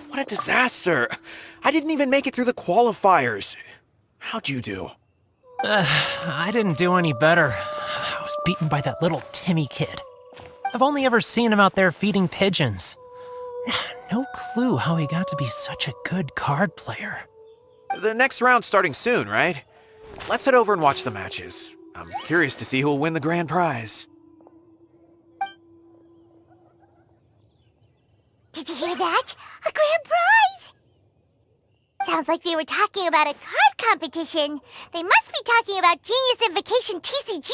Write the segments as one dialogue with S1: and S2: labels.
S1: What a disaster! I didn't even make it through the qualifiers. How'd you do?
S2: I didn't do any better. I was beaten by that little Timmy kid. I've only ever seen him out there feeding pigeons. No clue how he got to be such a good card player.
S1: The next round's starting soon, right? Let's head over and watch the matches. I'm curious to see who'll win the grand prize.
S3: Did you hear that? A grand prize! Sounds like they were talking about a card competition. They must be talking about Genius Invocation TCG.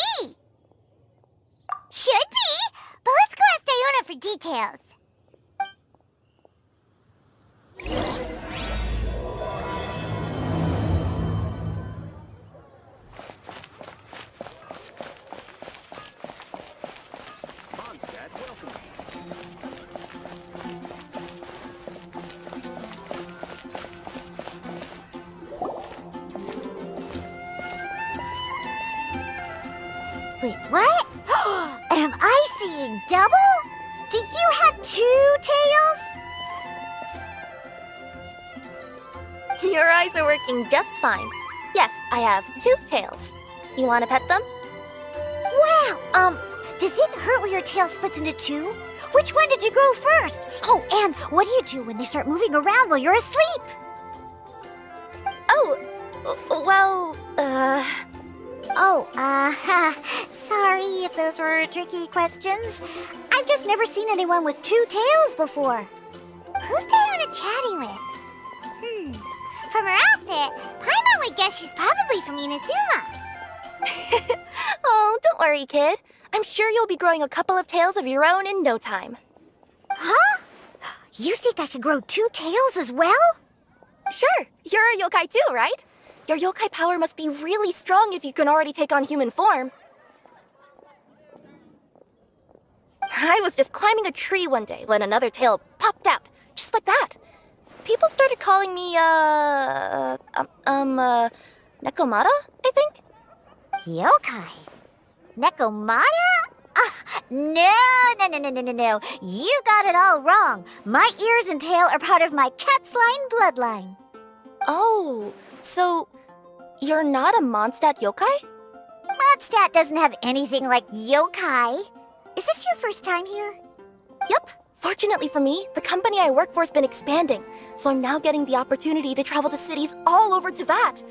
S3: Should be, but let's go ask Diona for details. Wait, what? Am I seeing double? Do you have 2 tails?
S4: Your eyes are working just fine. Yes, I have 2 tails. You want to pet them?
S3: Wow, does it hurt when your tail splits into 2? Which one did you grow first? Oh, and what do you do when they start moving around while you're asleep?
S4: Oh, well,
S3: sorry if those were tricky questions. I've just never seen anyone with 2 tails before. Who's Diona chatting with? From her outfit, Paimon would guess she's probably from Inazuma.
S4: Oh, don't worry, kid. I'm sure you'll be growing a couple of tails of your own in no time.
S3: Huh? You think I could grow 2 tails as well?
S4: Sure, you're a yokai too, right? Your yokai power must be really strong if you can already take on human form. I was just climbing a tree one day when another tail popped out, just like that. People started calling me, Nekomata, I think?
S3: Yokai? Nekomata? No. You got it all wrong. My ears and tail are part of my cat's line bloodline.
S4: Oh, so you're not a Mondstadt yokai?
S3: Mondstadt doesn't have anything like yokai. Is this your first time here?
S4: Yep. Fortunately for me, the company I work for has been expanding, so I'm now getting the opportunity to travel to cities all over Teyvat.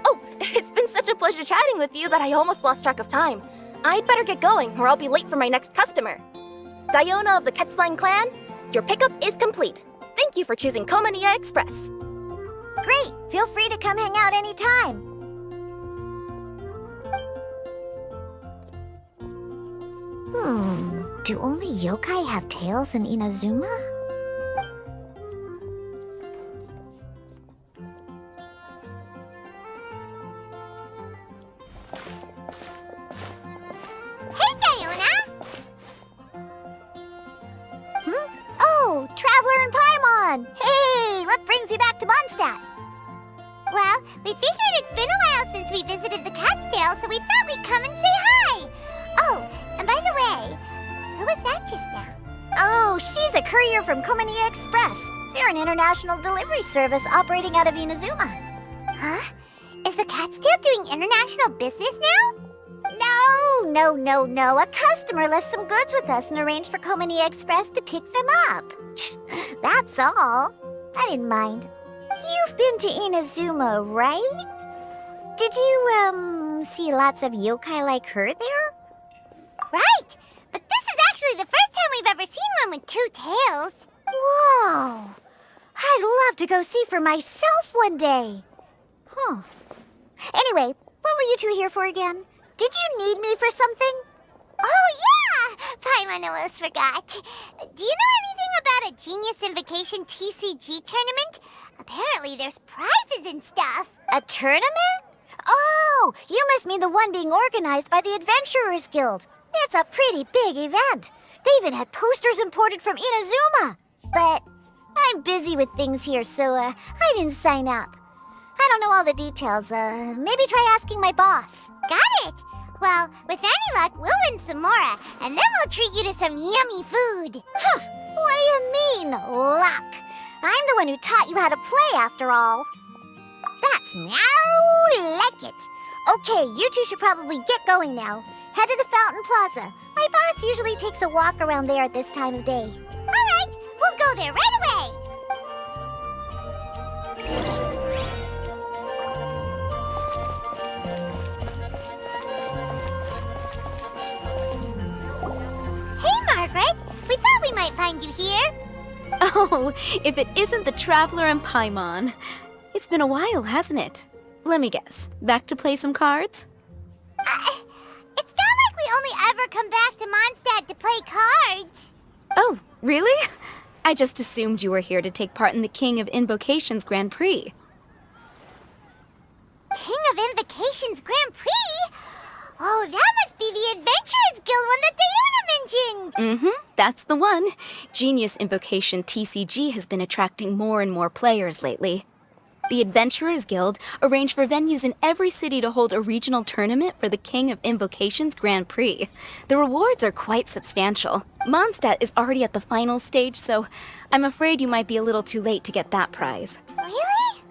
S4: Oh, it's been such a pleasure chatting with you that I almost lost track of time. I'd better get going, or I'll be late for my next customer. Diona of the Quetzline clan, your pickup is complete. Thank you for choosing Komania Express.
S3: Great! Feel free to come hang out anytime. Do only yokai have tails in Inazuma? Hey, Diona! Oh, Traveler and Paimon! Hey, what brings you back to Mondstadt? Well, we figured it's been a while since we visited the Cat's so we thought we'd come and say hi! Oh, and by the way, who was that just now? Oh, she's a courier from Komania Express. They're an international delivery service operating out of Inazuma. Huh? Is the Cat's doing international business now? No. A customer left some goods with us and arranged for Komania Express to pick them up. That's all. I didn't mind. You've been to Inazuma, right? Did you, see lots of yokai like her there? Right! But this is actually the first time we've ever seen one with 2 tails. Whoa! I'd love to go see for myself one day. Huh. Anyway, what were you 2 here for again? Did you need me for something? Oh, yeah! Paimon almost forgot. Do you know anything about a Genius Invocation TCG tournament? Apparently there's prizes and stuff. A tournament? Oh, you must mean the one being organized by the Adventurers Guild. It's a pretty big event. They even had posters imported from Inazuma. But I'm busy with things here, so I didn't sign up. I don't know all the details. Maybe try asking my boss.
S5: Got it! Well, with any luck, we'll win some more, and then we'll treat you to some yummy food.
S3: Huh, what do you mean, luck? I'm the one who taught you how to play, after all. That's meow like it. Okay, you two should probably get going now. Head to the Fountain Plaza. My boss usually takes a walk around there at this time of day.
S5: All right, we'll go there right away. Hey, Margaret. We thought we might find you here.
S6: Oh, if it isn't the Traveler and Paimon. It's been a while, hasn't it? Let me guess. Back to play some cards?
S5: It's not like we only ever come back to Mondstadt to play cards.
S6: Oh, really? I just assumed you were here to take part in the King of Invocations Grand Prix.
S5: King of Invocations Grand Prix? Oh, that must be the Adventurers Guild one that Diana mentioned.
S6: Mm-hmm, that's the one. Genius Invocation TCG has been attracting more and more players lately. The Adventurers Guild arranged for venues in every city to hold a regional tournament for the King of Invocations Grand Prix. The rewards are quite substantial. Mondstadt is already at the final stage, so I'm afraid you might be a little too late to get that prize.
S5: Really?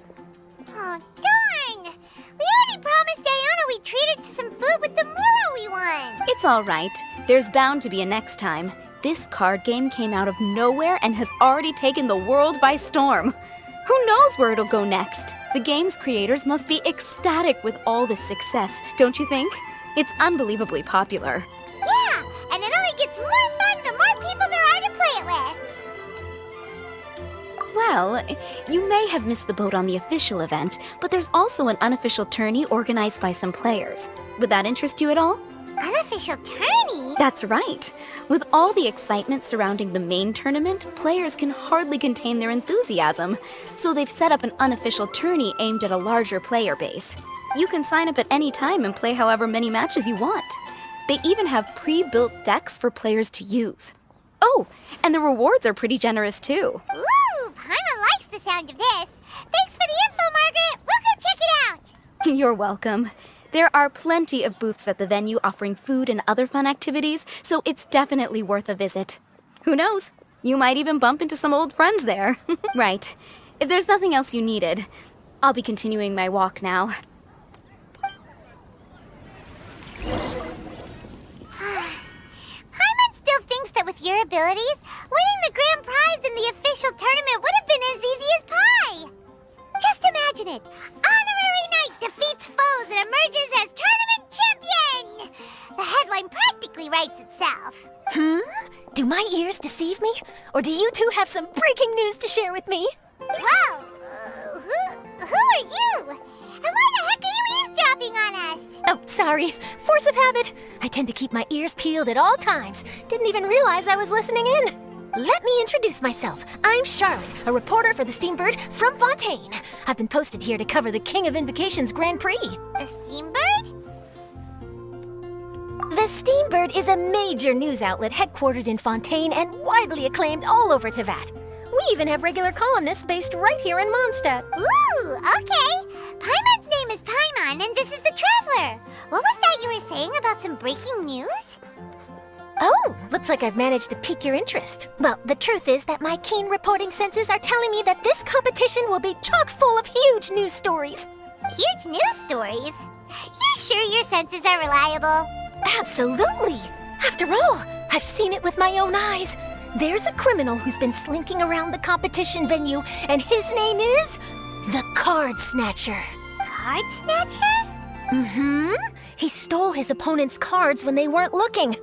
S5: Oh, darn! We already promised Diana we'd treat her to some food with the Muro we won.
S6: It's all right. There's bound to be a next time. This card game came out of nowhere and has already taken the world by storm. Who knows where it'll go next? The game's creators must be ecstatic with all this success, don't you think? It's unbelievably popular.
S5: Yeah, and it only gets more fun the more people there are to play it with.
S6: Well, you may have missed the boat on the official event, but there's also an unofficial tourney organized by some players. Would that interest you at all?
S5: Unofficial tourney?
S6: That's right. With all the excitement surrounding the main tournament, players can hardly contain their enthusiasm. So they've set up an unofficial tourney aimed at a larger player base. You can sign up at any time and play however many matches you want. They even have pre-built decks for players to use. Oh, and the rewards are pretty generous too.
S5: Ooh, Paimon likes the sound of this. Thanks for the info, Margaret. We'll go check it out.
S6: You're welcome. There are plenty of booths at the venue offering food and other fun activities, so it's definitely worth a visit. Who knows? You might even bump into some old friends there. Right. If there's nothing else you needed, I'll be continuing my walk now.
S5: Paimon still thinks that with your abilities, winning the grand prize in the official tournament would have been as easy as pie. Just imagine it. Honorary Knight defeats foes and emerges as tournament champion. The headline practically writes itself.
S7: Do my ears deceive me? Or do you two have some breaking news to share with me?
S5: Whoa! Who are you? And why the heck are you eavesdropping on us?
S7: Oh, sorry. Force of habit. I tend to keep my ears peeled at all times. Didn't even realize I was listening in. Let me introduce myself. I'm Charlotte, a reporter for the Steambird from Fontaine. I've been posted here to cover the King of Invocations Grand Prix.
S5: The Steambird?
S7: The Steambird is a major news outlet headquartered in Fontaine and widely acclaimed all over Teyvat. We even have regular columnists based right here in Mondstadt.
S5: Ooh, okay. Paimon's name is Paimon, and this is the Traveler. What was that you were saying about some breaking news?
S7: Oh, looks like I've managed to pique your interest. Well, the truth is that my keen reporting senses are telling me that this competition will be chock full of huge news stories.
S5: Huge news stories? You sure your senses are reliable?
S7: Absolutely! After all, I've seen it with my own eyes. There's a criminal who's been slinking around the competition venue, and his name is the Card Snatcher.
S5: Card Snatcher?
S7: Mm-hmm. He stole his opponent's cards when they weren't looking.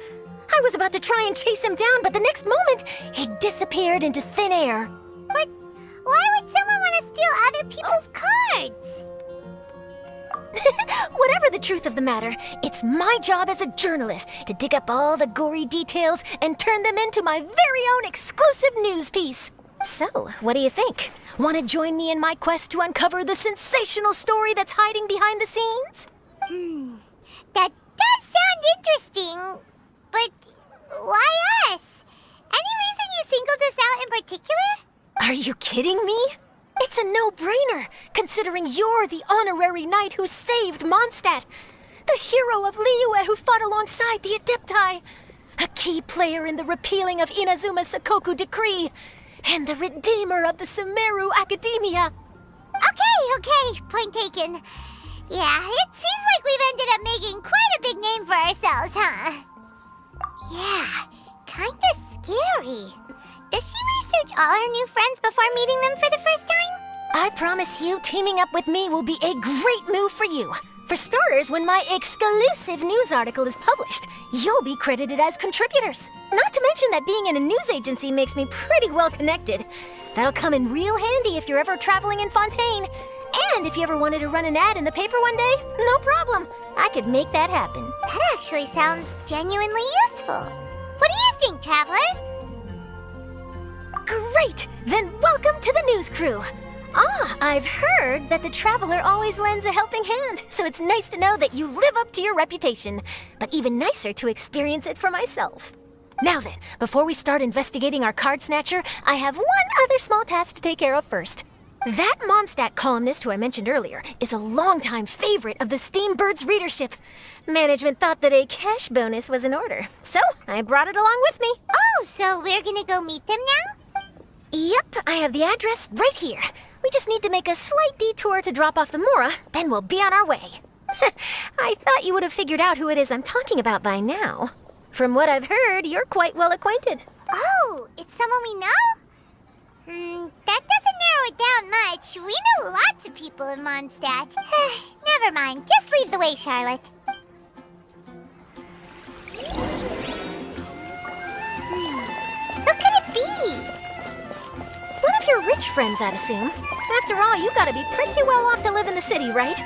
S7: I was about to try and chase him down, but the next moment, he disappeared into thin air.
S5: But why would someone want to steal other people's cards?
S7: Whatever the truth of the matter, it's my job as a journalist to dig up all the gory details and turn them into my very own exclusive news piece. So, what do you think? Want to join me in my quest to uncover the sensational story that's hiding behind the scenes?
S5: That does sound interesting, but why us? Any reason you singled us out in particular?
S7: Are you kidding me? It's a no-brainer, considering you're the honorary knight who saved Mondstadt, the hero of Liyue who fought alongside the Adepti, a key player in the repealing of Inazuma's Sakoku decree, and the redeemer of the Sumeru Academia.
S5: Okay, point taken. Yeah, it seems like we've ended up making quite a big name for ourselves, huh? Yeah, kinda scary. Does she research all her new friends before meeting them for the first time?
S7: I promise you, teaming up with me will be a great move for you. For starters, when my exclusive news article is published, you'll be credited as contributors. Not to mention that being in a news agency makes me pretty well connected. That'll come in real handy if you're ever traveling in Fontaine. And if you ever wanted to run an ad in the paper one day, no problem. I could make that happen.
S5: That actually sounds genuinely useful. What do you think, Traveler?
S7: Great! Then welcome to the news crew. I've heard that the Traveler always lends a helping hand, so it's nice to know that you live up to your reputation, but even nicer to experience it for myself. Now then, before we start investigating our card snatcher, I have one other small task to take care of first. That Mondstadt columnist who I mentioned earlier is a longtime favorite of the Steambird's readership. Management thought that a cash bonus was in order, so I brought it along with me.
S5: Oh, so we're gonna go meet them now?
S7: Yep, I have the address right here. We just need to make a slight detour to drop off the Mora, then we'll be on our way. I thought you would have figured out who it is I'm talking about by now. From what I've heard, you're quite well acquainted.
S5: Oh, it's someone we know? That doesn't narrow it down much. We know lots of people in Mondstadt. Never mind, just lead the way, Charlotte. Who could it be?
S7: One of your rich friends, I'd assume. After all, you gotta be pretty well off to live in the city, right?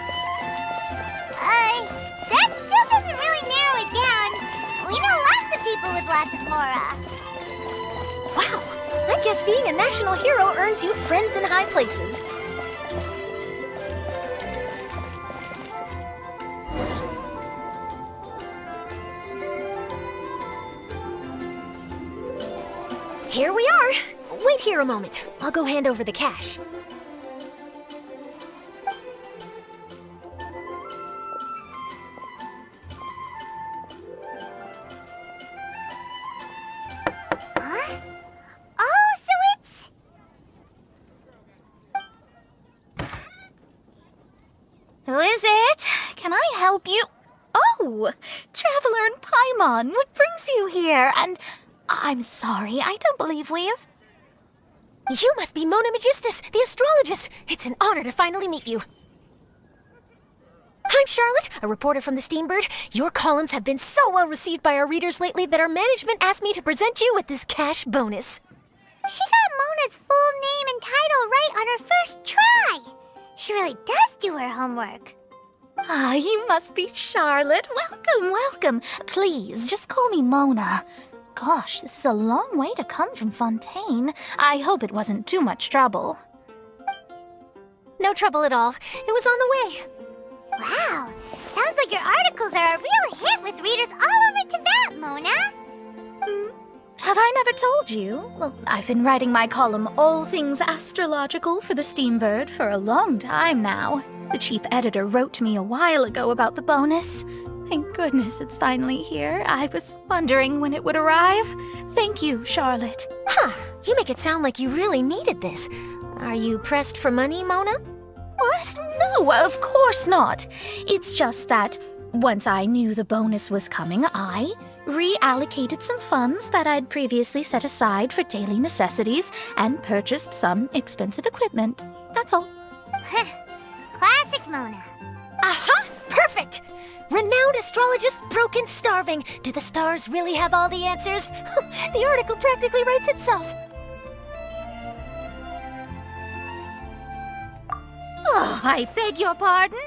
S5: That still doesn't really narrow it down. We know lots of people with lots of Mora.
S7: Wow, I guess being a national hero earns you friends in high places. Here we are. Wait here a moment. I'll go hand over the cash.
S5: Huh? Oh, so it's...
S4: Who is it? Can I help you? Oh, Traveler and Paimon, what brings you here? And I'm sorry, I don't believe we've...
S7: You must be Mona Magistus, the astrologist. It's an honor to finally meet you. I'm Charlotte, a reporter from the Steambird. Your columns have been so well received by our readers lately that our management asked me to present you with this cash bonus.
S5: She got Mona's full name and title right on her first try. She really does do her homework.
S4: Ah, you must be Charlotte. Welcome, welcome. Please, just call me Mona. Gosh, this is a long way to come from Fontaine. I hope it wasn't too much trouble.
S7: No trouble at all. It was on the way.
S5: Wow, sounds like your articles are a real hit with readers all over Teyvat, Mona.
S4: Have I never told you? Well, I've been writing my column All Things Astrological for the Steambird for a long time now. The chief editor wrote to me a while ago about the bonus. Thank goodness it's finally here. I was wondering when it would arrive. Thank you, Charlotte.
S7: Huh, you make it sound like you really needed this. Are you pressed for money, Mona?
S4: What? No, of course not. It's just that once I knew the bonus was coming, I reallocated some funds that I'd previously set aside for daily necessities and purchased some expensive equipment. That's all.
S5: Classic Mona.
S7: Aha! Perfect! Renowned astrologist, broken starving. Do the stars really have all the answers? The article practically writes itself.
S4: Oh, I beg your pardon?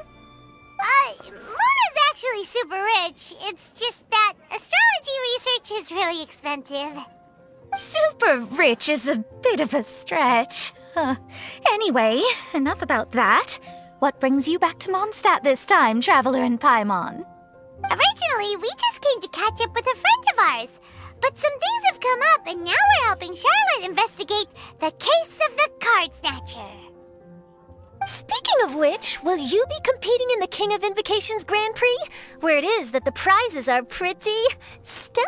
S5: Mona's actually super rich. It's just that astrology research is really expensive.
S8: Super rich is a bit of a stretch. Anyway, enough about that. What brings you back to Mondstadt this time, Traveler in Paimon?
S5: Originally, we just came to catch up with a friend of ours. But some things have come up, and now we're helping Charlotte investigate the case of the Card Snatcher.
S7: Speaking of which, will you be competing in the King of Invocations Grand Prix? Where it is that the prizes are pretty stellar.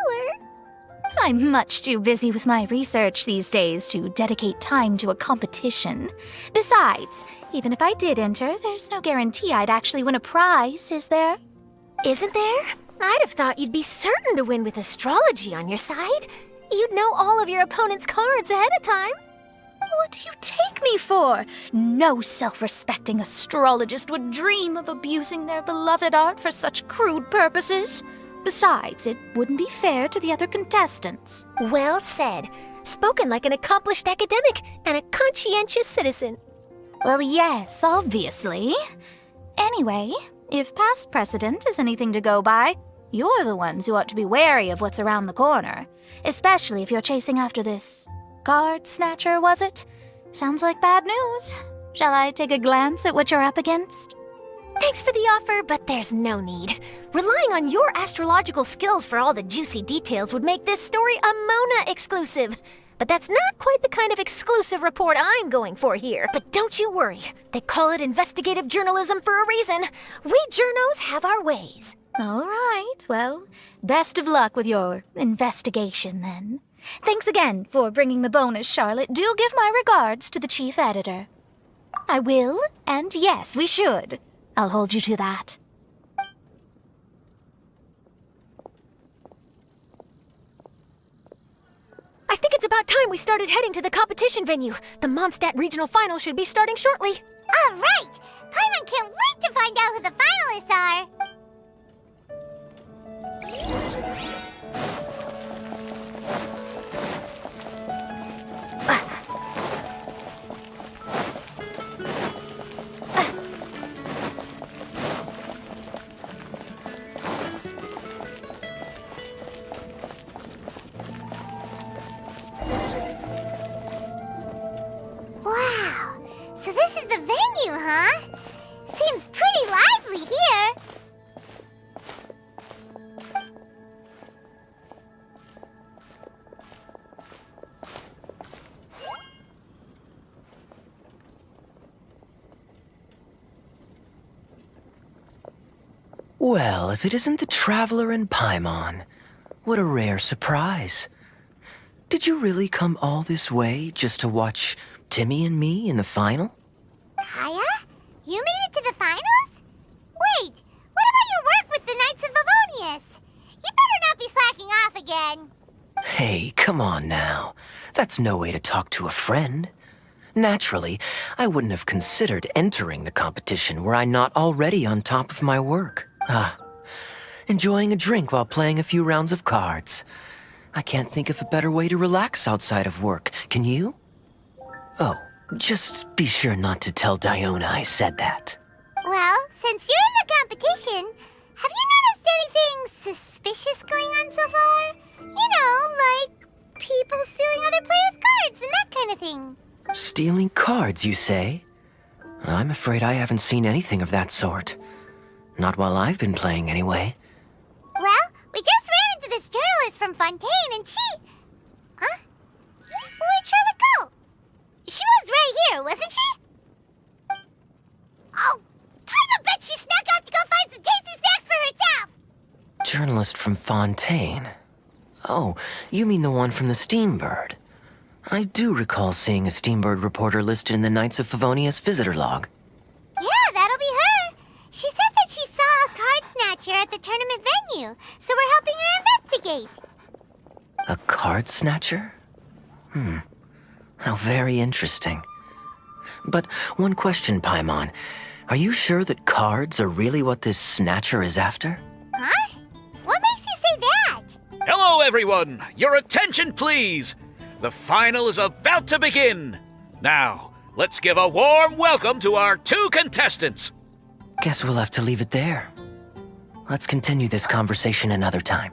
S8: I'm much too busy with my research these days to dedicate time to a competition. Besides, even if I did enter, there's no guarantee I'd actually win a prize, is there?
S7: Isn't there? I'd have thought you'd be certain to win with astrology on your side. You'd know all of your opponent's cards ahead of time.
S8: What do you take me for? No self-respecting astrologist would dream of abusing their beloved art for such crude purposes. Besides, it wouldn't be fair to the other contestants.
S7: Well said. Spoken like an accomplished academic and a conscientious citizen.
S8: Well, yes, obviously. Anyway, if past precedent is anything to go by, you're the ones who ought to be wary of what's around the corner. Especially if you're chasing after this card snatcher, was it? Sounds like bad news. Shall I take a glance at what you're up against?
S7: Thanks for the offer, but there's no need. Relying on your astrological skills for all the juicy details would make this story a Mona exclusive. But that's not quite the kind of exclusive report I'm going for here. But don't you worry. They call it investigative journalism for a reason. We journos have our ways.
S8: All right, well, best of luck with your investigation then. Thanks again for bringing the bonus, Charlotte. Do give my regards to the chief editor. I will, and yes, we should. I'll hold you to that.
S7: I think it's about time we started heading to the competition venue. The Mondstadt Regional Final should be starting shortly.
S5: All right! Paimon can't wait to find out who the finalists are! Wow, so this is the venue, huh? Seems pretty lively here.
S9: Well, if it isn't the Traveler in Paimon, what a rare surprise. Did you really come all this way just to watch Timmy and me in the final?
S5: Kaya? You made it to the finals? Wait, what about your work with the Knights of Favonius? You better not be slacking off again.
S9: Hey, come on now. That's no way to talk to a friend. Naturally, I wouldn't have considered entering the competition were I not already on top of my work. Enjoying a drink while playing a few rounds of cards. I can't think of a better way to relax outside of work, can you? Oh, just be sure not to tell Diona I said that.
S5: Well, since you're in the competition, have you noticed anything suspicious going on so far? You know, like people stealing other players' cards and that kind of thing.
S9: Stealing cards, you say? I'm afraid I haven't seen anything of that sort. Not while I've been playing, anyway.
S5: Well, we just ran into this journalist from Fontaine and she... Huh? Where'd Charlotte go? She was right here, wasn't she? Oh, I bet she snuck out to go find some tasty snacks for herself!
S9: Journalist from Fontaine? Oh, you mean the one from the Steambird. I do recall seeing a Steambird reporter listed in the Knights of Favonius visitor log.
S5: Yeah, that'll be her. She said that she saw a card snatcher at the tournament venue, so we're helping her investigate.
S9: A card snatcher? How very interesting. But one question, Paimon. Are you sure that cards are really what this snatcher is after?
S5: Huh? What makes you say that?
S10: Hello, everyone! Your attention, please! The final is about to begin! Now, let's give a warm welcome to our two contestants!
S9: Guess we'll have to leave it there. Let's continue this conversation another time.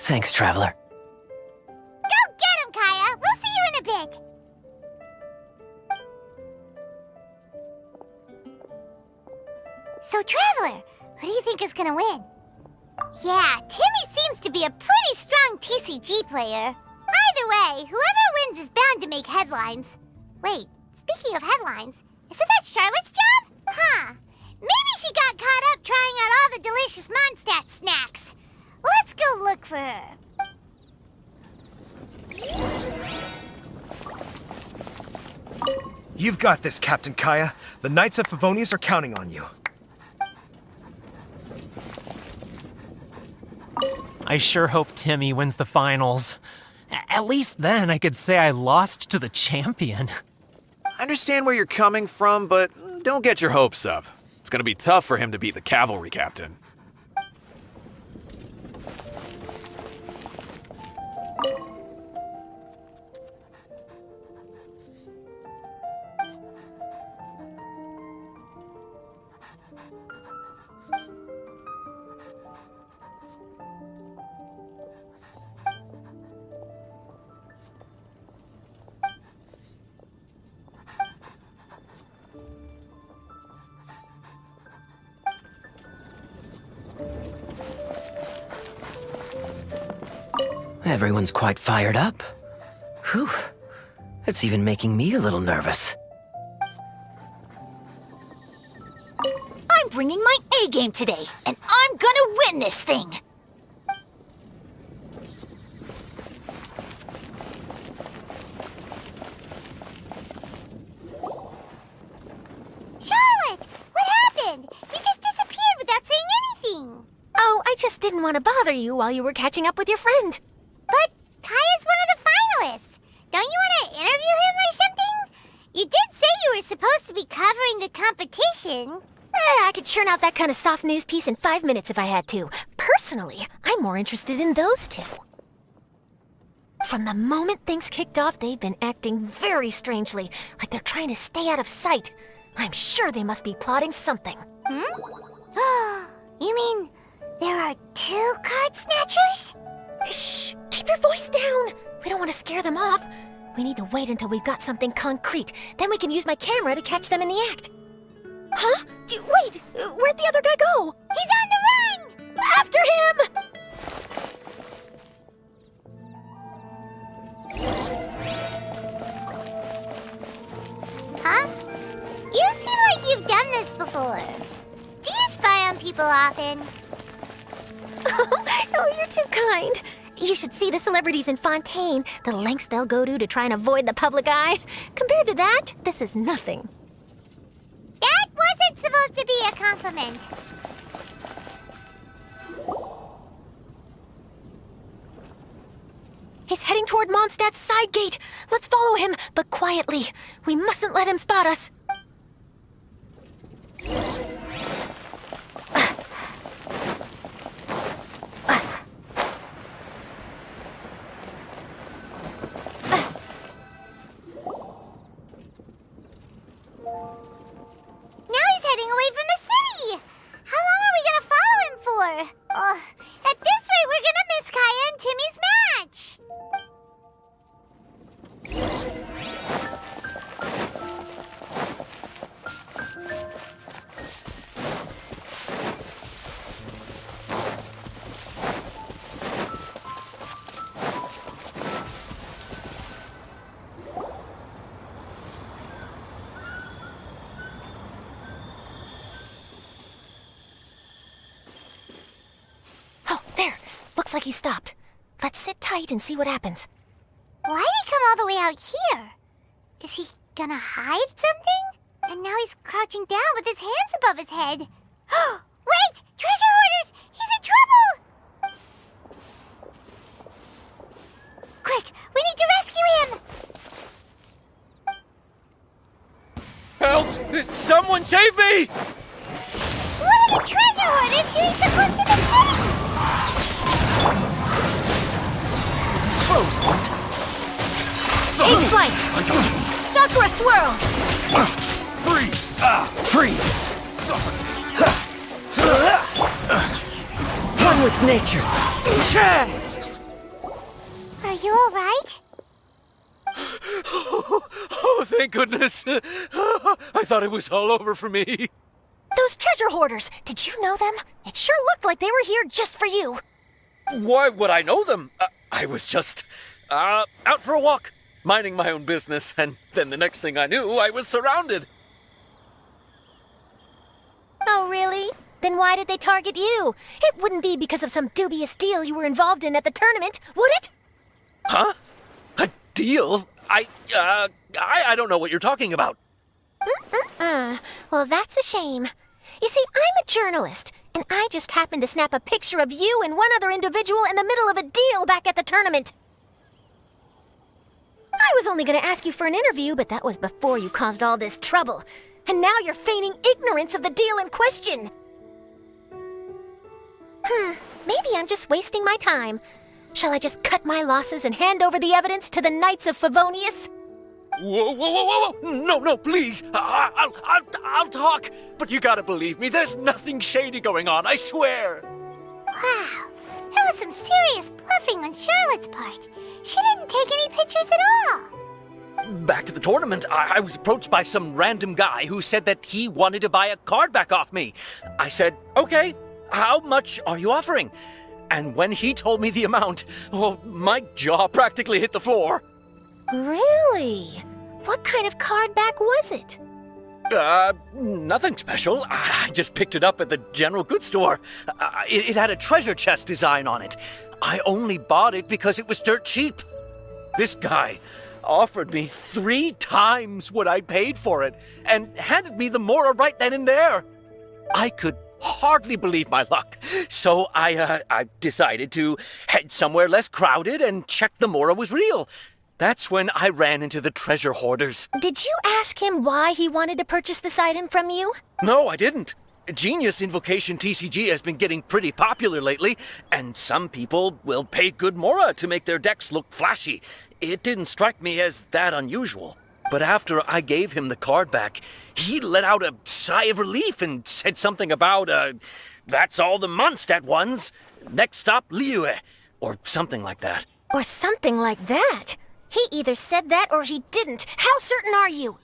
S9: Thanks, Traveler.
S5: Go get him, Kaya! We'll see you in a bit! So, Traveler, who do you think is gonna win? Yeah, Timmy seems to be a pretty strong TCG player. Either way, whoever wins is bound to make headlines. Wait, speaking of headlines, isn't that Charlotte's job? Huh. Maybe she got caught up trying out all the delicious Mondstadt snacks. Let's go look for her.
S11: You've got this, Captain Kaya. The Knights of Favonius are counting on you.
S2: I sure hope Timmy wins the finals. At least then I could say I lost to the champion.
S1: I understand where you're coming from, but don't get your hopes up. It's gonna be tough for him to beat the cavalry captain.
S9: Everyone's quite fired up. Whew. It's even making me a little nervous.
S7: I'm bringing my A game today, and I'm gonna win this thing!
S5: Charlotte! What happened? You just disappeared without saying anything.
S7: Oh, I just didn't want to bother you while you were catching up with your friend.
S5: But Kaya's one of the finalists. Don't you want to interview him or something? You did say you were supposed to be covering the competition.
S7: I could churn out that kind of soft news piece in 5 minutes if I had to. Personally, I'm more interested in those two. From the moment things kicked off, they've been acting very strangely, like they're trying to stay out of sight. I'm sure they must be plotting something.
S5: You mean there are 2 card snatchers?
S7: Shh! Keep your voice down! We don't want to scare them off. We need to wait until we've got something concrete. Then we can use my camera to catch them in the act. Huh? Wait! Where'd the other guy go?
S5: He's on the run!
S7: After him!
S5: Huh? You seem like you've done this before. Do you spy on people often?
S7: Oh, you're too kind. You should see the celebrities in Fontaine, the lengths they'll go to try and avoid the public eye. Compared to that, this is nothing.
S5: That wasn't supposed to be a compliment.
S7: He's heading toward Mondstadt's side gate. Let's follow him, but quietly. We mustn't let him spot us.
S5: Now he's heading away from the city! How long are we gonna follow him for? At this rate, we're gonna miss Kaya and Timmy's match!
S7: Oh, there. Looks like he stopped. Let's sit tight and see what happens.
S5: Why'd he come all the way out here? Is he gonna hide something? And now he's crouching down with his hands above his head. Wait! Treasure hoarders! He's in trouble! Quick! We need to rescue him!
S11: Help! Someone save me!
S5: What are the treasure hoarders doing so close to the city?
S9: Frozen.
S7: Take flight! Sakura swirl!
S9: Freeze! One with nature.
S5: you alright?
S12: Oh, thank goodness. I thought it was all over for me.
S7: Those treasure hoarders, did you know them? It sure looked like they were here just for you.
S12: Why would I know them? I was just out for a walk, minding my own business, and then the next thing I knew, I was surrounded.
S7: Oh, really? Then why did they target you? It wouldn't be because of some dubious deal you were involved in at the tournament, would it?
S12: Huh? A deal? I don't know what you're talking about.
S7: Well, that's a shame. You see, I'm a journalist, and I just happened to snap a picture of you and one other individual in the middle of a deal back at the tournament. I was only going to ask you for an interview, but that was before you caused all this trouble. And now you're feigning ignorance of the deal in question. Maybe I'm just wasting my time. Shall I just cut my losses and hand over the evidence to the Knights of Favonius?
S12: Whoa! No, please. I'll talk. But you gotta believe me, there's nothing shady going on, I swear.
S5: Wow, that was some serious bluffing on Charlotte's part. She didn't take any pictures at all.
S12: Back at the tournament, I was approached by some random guy who said that he wanted to buy a card back off me. I said, okay, how much are you offering? And when he told me the amount, oh, my jaw practically hit the floor.
S7: Really? What kind of card back was it?
S12: Nothing special. I just picked it up at the general goods store. It had a treasure chest design on it. I only bought it because it was dirt cheap. This guy offered me 3 times what I paid for it and handed me the Mora right then and there. I could hardly believe my luck, so I decided to head somewhere less crowded and check the Mora was real. That's when I ran into the treasure hoarders.
S7: Did you ask him why he wanted to purchase this item from you?
S12: No, I didn't. Genius Invocation TCG has been getting pretty popular lately, and some people will pay good Mora to make their decks look flashy. It didn't strike me as that unusual. But after I gave him the card back, he let out a sigh of relief and said something about, that's all the Mondstadt ones. Next stop, Liyue, or something like that.
S7: Or something like that? He either said that or he didn't. How certain are you?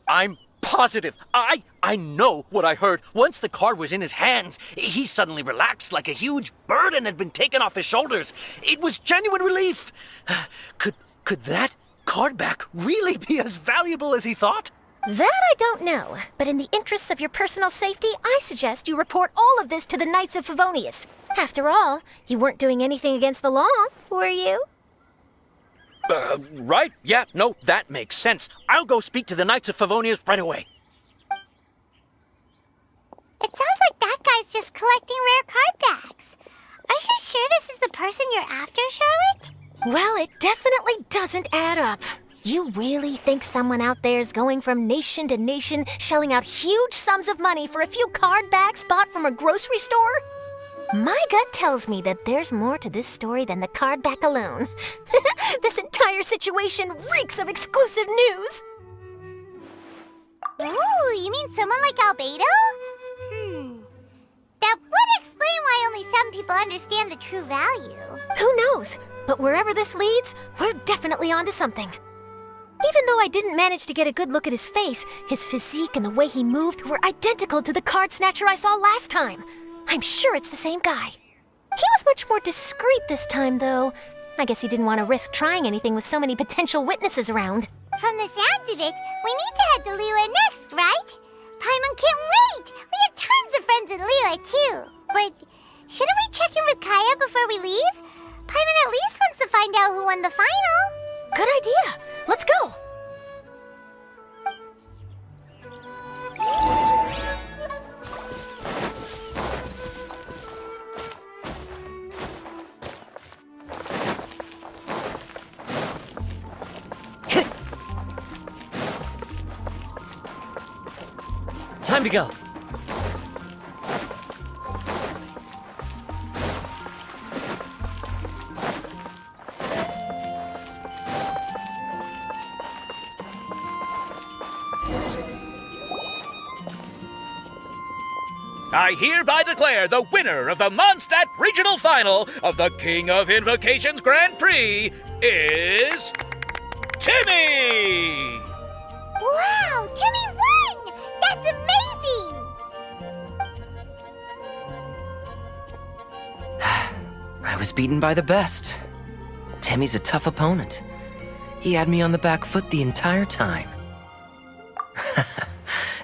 S12: I'm positive. I know what I heard. Once the card was in his hands, he suddenly relaxed like a huge burden had been taken off his shoulders. It was genuine relief. Could that card back really be as valuable as he thought?
S7: That I don't know, but in the interests of your personal safety, I suggest you report all of this to the Knights of Favonius. After all, you weren't doing anything against the law, were you?
S12: Right. Yeah, no, that makes sense. I'll go speak to the Knights of Favonius right away.
S5: It sounds like that guy's just collecting rare card backs. Are you sure this is the person you're after, Charlotte?
S7: Well, it definitely doesn't add up. You really think someone out there is going from nation to nation, shelling out huge sums of money for a few card backs bought from a grocery store? My gut tells me that there's more to this story than the card back alone. This entire situation reeks of exclusive news.
S5: Ooh, you mean someone like Albedo? That would explain why only some people understand the true value.
S7: Who knows? But wherever this leads, we're definitely onto something. Even though I didn't manage to get a good look at his face, his physique and the way he moved were identical to the card snatcher I saw last time. I'm sure it's the same guy. He was much more discreet this time, though. I guess he didn't want to risk trying anything with so many potential witnesses around.
S5: From the sounds of it, we need to head to Liyue next, right? Paimon can't wait! We have tons of friends in Liyue, too. But shouldn't we check in with Kaya before we leave? Paimon at least wants to find out who won the final.
S7: Good idea. Let's go.
S12: Time to go.
S10: I hereby declare the winner of the Mondstadt Regional Final of the King of Invocations Grand Prix, is Timmy!
S5: Wow, Timmy won! That's amazing!
S9: I was beaten by the best. Timmy's a tough opponent. He had me on the back foot the entire time.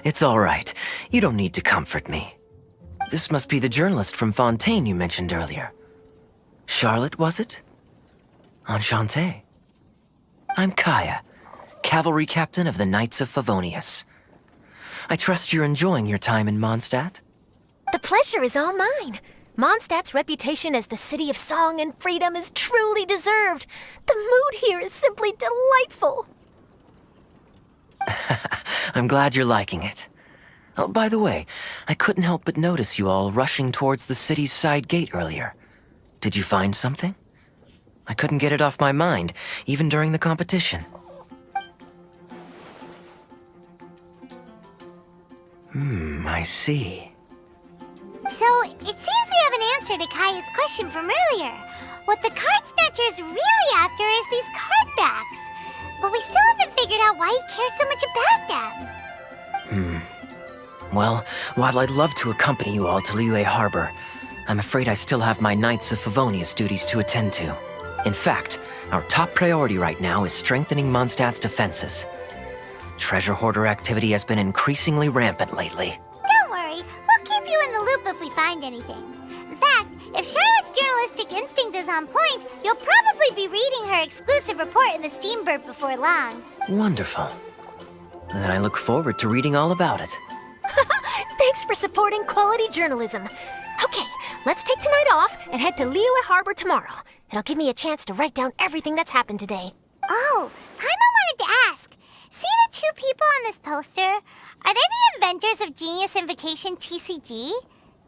S9: It's all right. You don't need to comfort me. This must be the journalist from Fontaine you mentioned earlier. Charlotte, was it? Enchanté. I'm Kaya, cavalry captain of the Knights of Favonius. I trust you're enjoying your time in Mondstadt?
S7: The pleasure is all mine. Mondstadt's reputation as the city of song and freedom is truly deserved. The mood here is simply delightful.
S9: I'm glad you're liking it. Oh, by the way, I couldn't help but notice you all rushing towards the city's side gate earlier. Did you find something? I couldn't get it off my mind, even during the competition. I see.
S5: So, it seems we have an answer to Kaya's question from earlier. What the card snatcher's really after is these card backs. But we still haven't figured out why he cares so much about them.
S9: Well, while I'd love to accompany you all to Liyue Harbor, I'm afraid I still have my Knights of Favonius duties to attend to. In fact, our top priority right now is strengthening Mondstadt's defenses. Treasure hoarder activity has been increasingly rampant lately.
S5: Don't worry, we'll keep you in the loop if we find anything. In fact, if Charlotte's journalistic instinct is on point, you'll probably be reading her exclusive report in the Steambird before long.
S9: Wonderful. Then I look forward to reading all about it.
S7: Thanks for supporting quality journalism. Okay, let's take tonight off and head to Liyue Harbor tomorrow. It'll give me a chance to write down everything that's happened today.
S5: Oh, Paimon wanted to ask. See the two people on this poster? Are they the inventors of Genius Invocation TCG?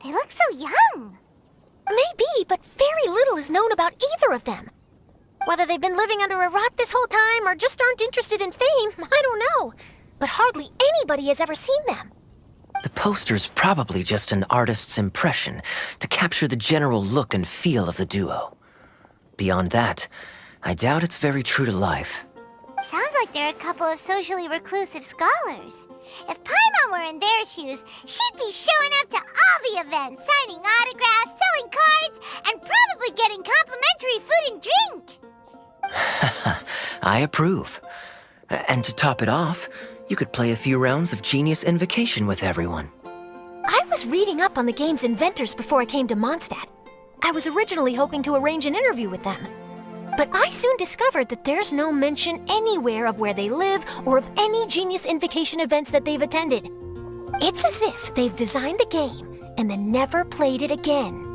S5: They look so young.
S7: Maybe, but very little is known about either of them. Whether they've been living under a rock this whole time or just aren't interested in fame, I don't know. But hardly anybody has ever seen them.
S9: The poster's probably just an artist's impression to capture the general look and feel of the duo. Beyond that, I doubt it's very true to life.
S5: Sounds like they're a couple of socially reclusive scholars. If Paimon were in their shoes, she'd be showing up to all the events, signing autographs, selling cards, and probably getting complimentary food and drink.
S9: I approve. And to top it off, you could play a few rounds of Genius Invocation with everyone.
S7: I was reading up on the game's inventors before I came to Mondstadt. I was originally hoping to arrange an interview with them. But I soon discovered that there's no mention anywhere of where they live or of any Genius Invocation events that they've attended. It's as if they've designed the game and then never played it again.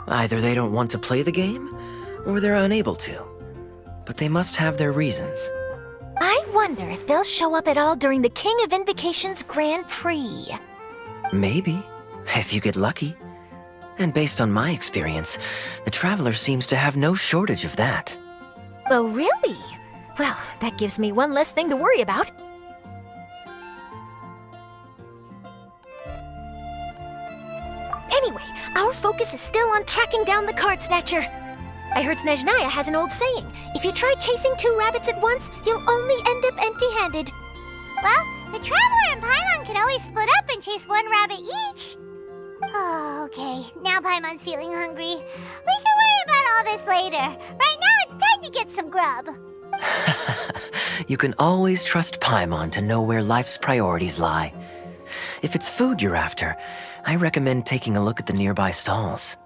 S9: Either they don't want to play the game, or they're unable to. But they must have their reasons.
S7: I wonder if they'll show up at all during the King of Invocation's Grand Prix.
S9: Maybe, if you get lucky. And based on my experience, the Traveler seems to have no shortage of that.
S7: Oh, really? Well, that gives me one less thing to worry about. Anyway, our focus is still on tracking down the card snatcher. I heard Snezhnaya has an old saying, if you try chasing two rabbits at once, you'll only end up empty-handed.
S5: Well, the Traveler and Paimon can always split up and chase one rabbit each. Oh, okay. Now Paimon's feeling hungry. We can worry about all this later. Right now, it's time to get some grub.
S9: You can always trust Paimon to know where life's priorities lie. If it's food you're after, I recommend taking a look at the nearby stalls.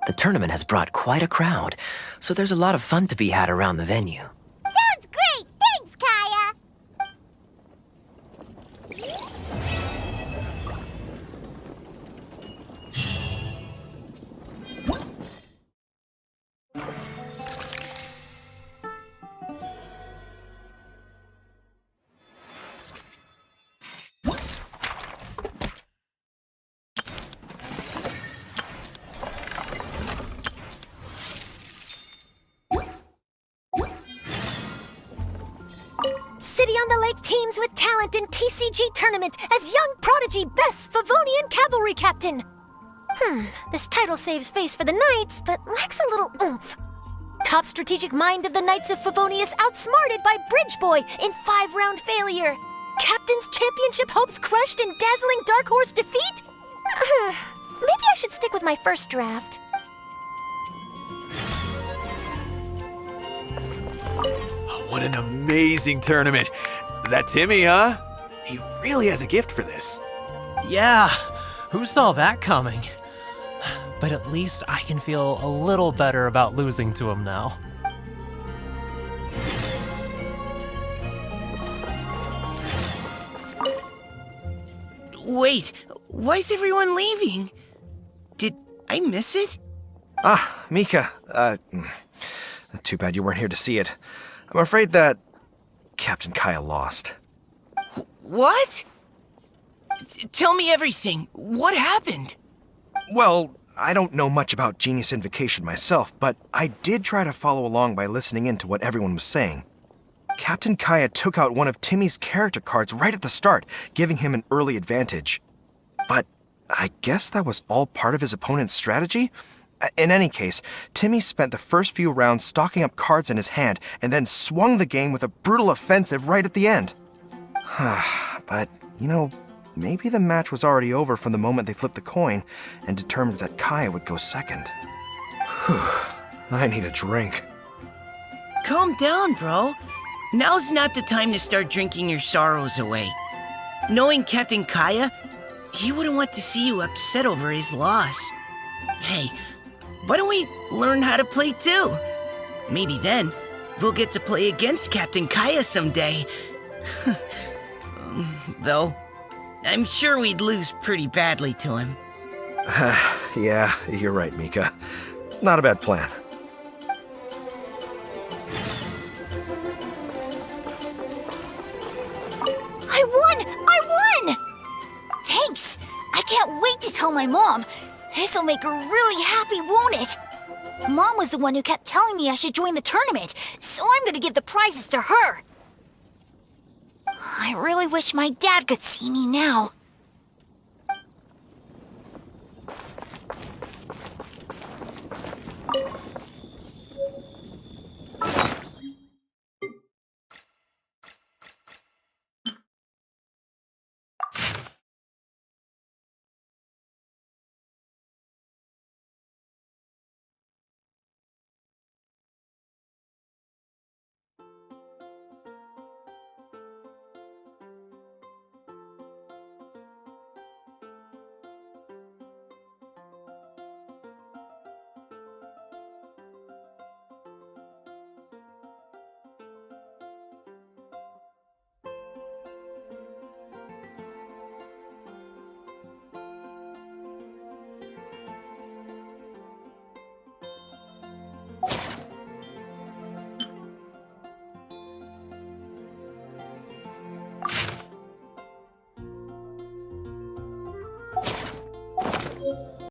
S9: The tournament has brought quite a crowd, so there's a lot of fun to be had around the venue.
S5: Sounds great! Thanks, Kaya!
S7: City on the Lake teams with talent in TCG tournament as young prodigy best Favonian cavalry captain. This title saves face for the Knights, but lacks a little oomph. Top strategic mind of the Knights of Favonius outsmarted by Bridge Boy in 5-round failure. Captain's championship hopes crushed in dazzling Dark Horse defeat? Maybe I should stick with my first draft.
S1: What an amazing tournament. That Timmy, huh? He really has a gift for this.
S2: Yeah, who saw that coming? But at least I can feel a little better about losing to him now.
S13: Wait, why is everyone leaving? Did I miss it?
S11: Ah, Mika. Too bad you weren't here to see it. I'm afraid that Captain Kaya lost.
S13: What? Tell me everything. What happened?
S11: Well, I don't know much about Genius Invocation myself, but I did try to follow along by listening in to what everyone was saying. Captain Kaya took out one of Timmy's character cards right at the start, giving him an early advantage. But I guess that was all part of his opponent's strategy? In any case, Timmy spent the first few rounds stocking up cards in his hand and then swung the game with a brutal offensive right at the end. But, maybe the match was already over from the moment they flipped the coin and determined that Kaya would go second. Whew, I need a drink.
S13: Calm down, bro. Now's not the time to start drinking your sorrows away. Knowing Captain Kaya, he wouldn't want to see you upset over his loss. Hey, why don't we learn how to play too? Maybe then we'll get to play against Captain Kaya someday. Though, I'm sure we'd lose pretty badly to him.
S11: Yeah, you're right, Mika. Not a bad plan.
S5: I won! Thanks! I can't wait to tell my mom. This'll make her really happy, won't it? Mom was the one who kept telling me I should join the tournament, so I'm gonna give the prizes to her. I really wish my dad could see me now.